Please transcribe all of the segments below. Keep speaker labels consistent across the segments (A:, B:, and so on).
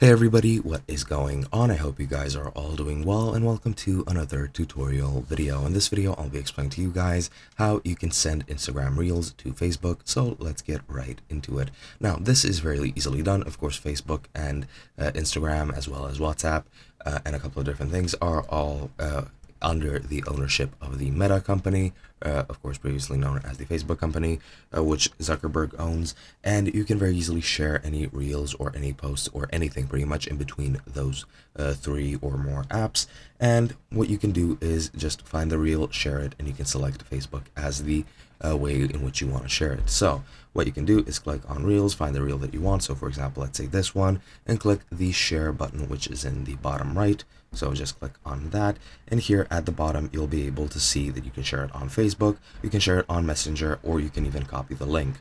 A: Hey everybody, what is going on? I hope you guys are all doing well and welcome to another tutorial video. In this video, I'll be explaining to you guys how you can send Instagram Reels to Facebook. So let's get right into it. Now, this is very easily done. Of course, Facebook and Instagram as well as WhatsApp and a couple of different things are all under the ownership of the Meta company, of course previously known as the Facebook company, which Zuckerberg owns, and you can very easily share any reels or any posts or anything pretty much in between those three or more apps. And what you can do is just find the reel, share it, and you can select Facebook as the way in which you want to share it. So what you can do is click on Reels, find the reel that you want. So for example, let's say this one, and click the share button, which is in the bottom right. So just click on that, and here at the bottom you'll be able to see that you can share it on Facebook, you can share it on Messenger, or you can even copy the link.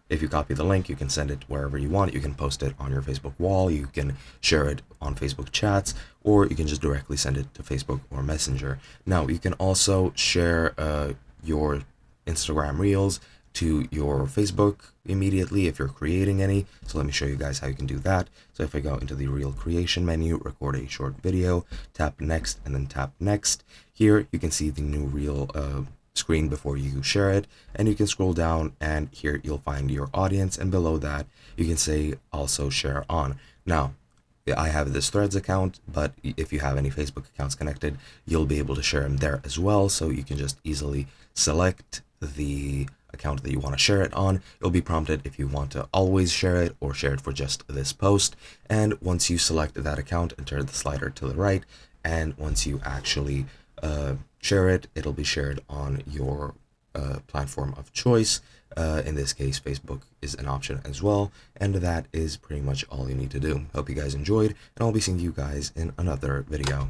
A: If you copy the link, you can send it wherever you want. You can post it on your Facebook wall, you can share it on Facebook chats, or you can just directly send it to Facebook or Messenger. Now you can also share your Instagram Reels to your Facebook immediately if you're creating any. So let me show you guys how you can do that. So if I go into the reel creation menu, record a short video, tap next, and then tap next. Here you can see the new reel screen before you share it, and you can scroll down, and here you'll find your audience, and below that you can say also share on. Now I have this Threads account, but if you have any Facebook accounts connected, you'll be able to share them there as well. So you can just easily select the account that you want to share it on. You'll be prompted if you want to always share it or share it for just this post. And once you select that account, enter the slider to the right. And once you actually share it, it'll be shared on your platform of choice. In this case, Facebook is an option as well. And that is pretty much all you need to do. Hope you guys enjoyed, and I'll be seeing you guys in another video.